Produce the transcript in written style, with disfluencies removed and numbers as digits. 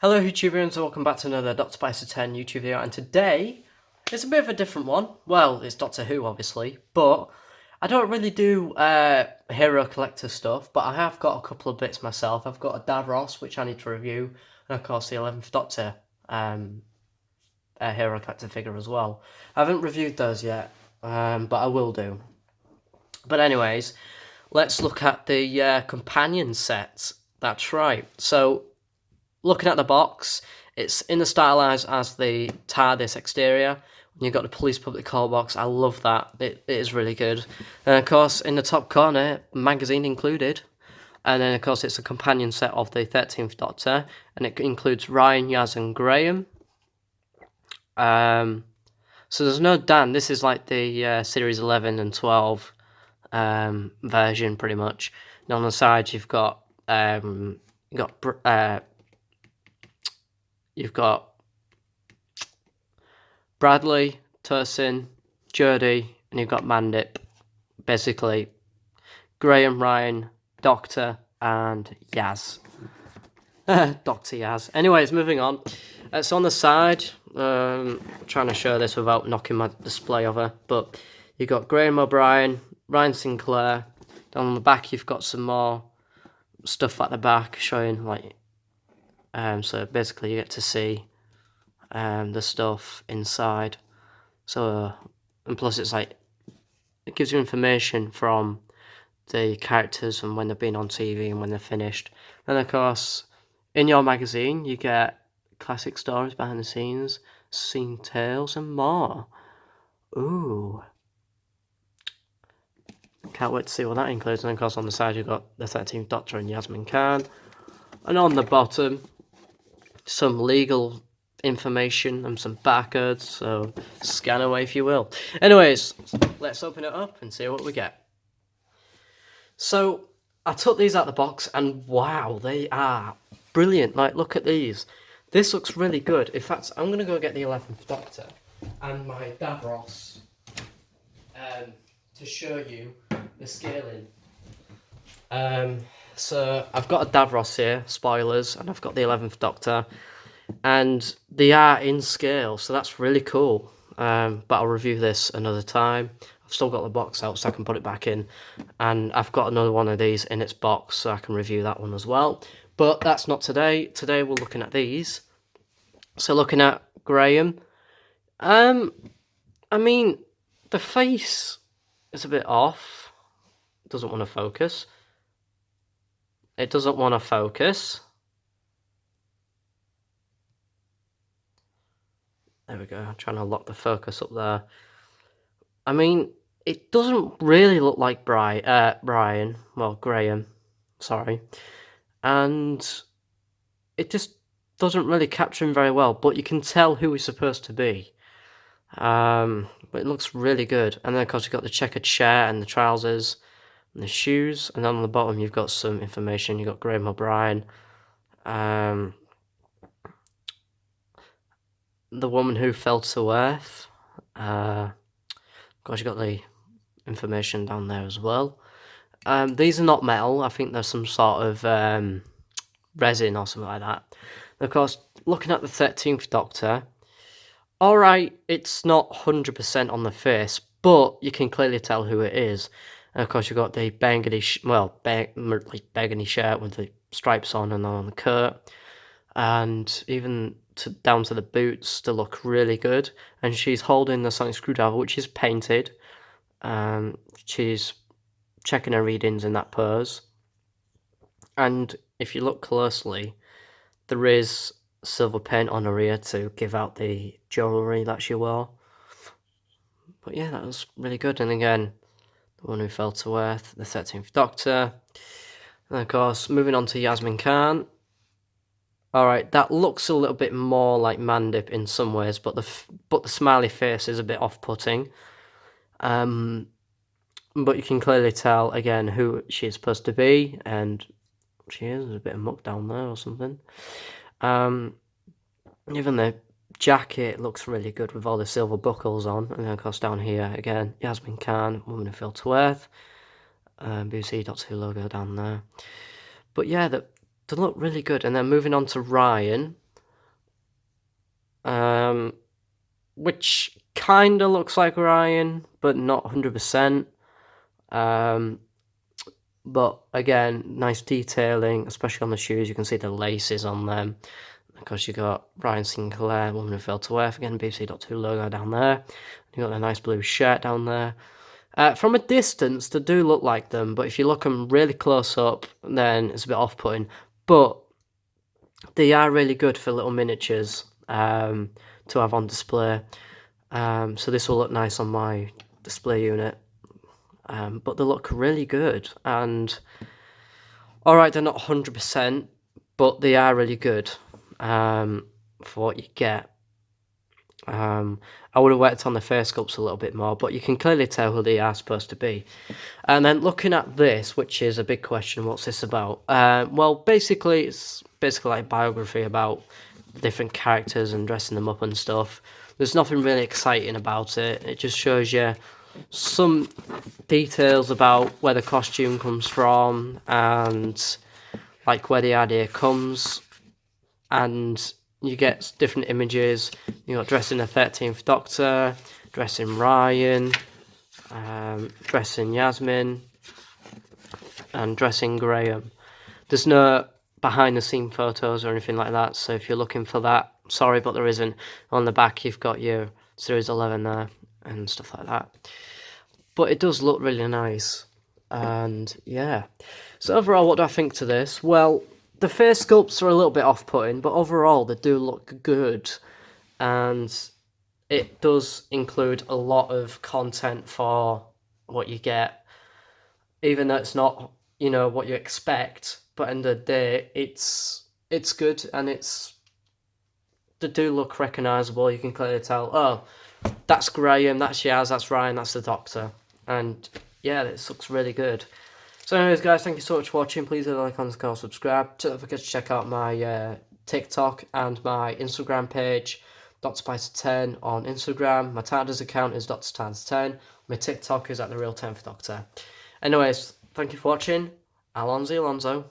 Hello YouTubers, and welcome back to another Dr. Spicer 10 YouTube video, and today it's a bit of a different one. Well, it's Doctor Who obviously, but I don't really do hero collector stuff, but I have got a couple of bits myself. I've got a Davros, which I need to review, and of course the 11th Doctor hero collector figure as well. I haven't reviewed those yet, but I will do. But anyways, let's look at the companion sets. That's right. So, looking at the box, it's in the stylized as the TARDIS exterior. You've got the police public call box. I love that. It is really good. And of course, in the top corner, magazine included. And then, of course, it's a companion set of the 13th Doctor. And it includes Ryan, Yaz, and Graham. So there's no Dan. This is like the series 11 and 12 version, pretty much. And on the side, you've got Bradley, Tursin, Jodie, and you've got Mandip. Basically, Graham, Ryan, Doctor, and Yaz. Dr. Yaz. Anyways, moving on. So on the side, trying to show this without knocking my display over, but you've got Graham O'Brien, Ryan Sinclair. Down on the back, you've got some more stuff at the back showing, like, so basically you get to see the stuff inside. So, and plus it's like, it gives you information from the characters and when they've been on TV and when they're finished. And of course, in your magazine, you get classic stories behind the scenes, scene tales, and more. Ooh. Can't wait to see what that includes. And of course, on the side, you've got the 13th Doctor and Yasmin Khan. And on the bottom, some legal information and some barcodes, so scan away if you will. Anyways, let's open it up and see what we get. So, I took these out of the box, and wow, they are brilliant. Like, look at these. This looks really good. In fact, I'm going to go get the 11th Doctor and my Davros to show you the scaling. So, I've got a Davros here, spoilers, and I've got the 11th Doctor. And they are in scale, so that's really cool. But I'll review this another time. I've still got the box out so I can put it back in. And I've got another one of these in its box so I can review that one as well. But that's not today. Today we're looking at these. So looking at Graham. I mean, the face is a bit off. It doesn't want to focus. It doesn't want to focus. There we go. I'm trying to lock the focus up there. I mean, it doesn't really look like Brian. Well, Graham. Sorry. And it just doesn't really capture him very well, but you can tell who he's supposed to be. But it looks really good. And then, of course, you've got the checkered shirt and the trousers and the shoes. And then on the bottom, you've got some information. You've got Graham O'Brien. The woman who fell to earth. Of course, you've got the information down there as well. These are not metal. I think there's some sort of resin or something like that. And of course, looking at the 13th Doctor, alright, it's not 100% on the face, but you can clearly tell who it is. And of course, you've got the burgundy shirt with the stripes on and on the coat. And even down to the boots still look really good. And she's holding the sonic screwdriver, which is painted. She's checking her readings in that pose. And if you look closely, there is silver paint on her ear to give out the jewellery that she wore. But yeah, that was really good. And again, the one who fell to earth, the 13th Doctor. And of course, moving on to Yasmin Khan. Alright, that looks a little bit more like Mandip in some ways, but the smiley face is a bit off-putting. But you can clearly tell, again, who she's supposed to be, and she is. There's a bit of muck down there or something. Even the jacket looks really good with all the silver buckles on. And then, of course, down here, again, Yasmin Khan, Woman Who Fell to Earth. BBC Doctor Who logo down there. But yeah, they look really good. And then moving on to Ryan. which kind of looks like Ryan, but not 100%. But again, nice detailing, especially on the shoes. You can see the laces on them. Of course, you got Ryan Sinclair, Woman Who Fell to Earth, again, BBC.2 logo down there. You got the nice blue shirt down there. From a distance, they do look like them, but if you look them really close up, then it's a bit off-putting. But they are really good for little miniatures to have on display. So this will look nice on my display unit. But they look really good. And, alright, they're not 100%, but they are really good for what you get. I would have worked on the face sculpts a little bit more, but you can clearly tell who they are supposed to be. And then looking at this, which is a big question, what's this about? Well, basically, it's basically like biography about different characters and dressing them up and stuff. There's nothing really exciting about it. It just shows you some details about where the costume comes from and like where the idea comes, and you get different images. You got dressing the 13th Doctor, dressing Ryan, dressing Yasmin, and dressing Graham. There's no behind the scene photos or anything like that, so if you're looking for that, sorry, but there isn't. On the back you've got your Series 11 there and stuff like that. But it does look really nice, and yeah. So overall, what do I think to this? Well, the face sculpts are a little bit off-putting, but overall they do look good, and it does include a lot of content for what you get, even though it's not, you know, what you expect. But in the day, it's good, and they do look recognisable. You can clearly tell, oh, that's Graham, that's Yaz, that's Ryan, that's the Doctor, and yeah, this looks really good. So anyways, guys, thank you so much for watching. Please hit the like on the channel, subscribe. Don't forget to check out my TikTok and my Instagram page, DrSpicer10 on Instagram. My TARDIS account is DrTards10. My TikTok is at the Real 10th Doctor. Anyways, thank you for watching. Alonzo.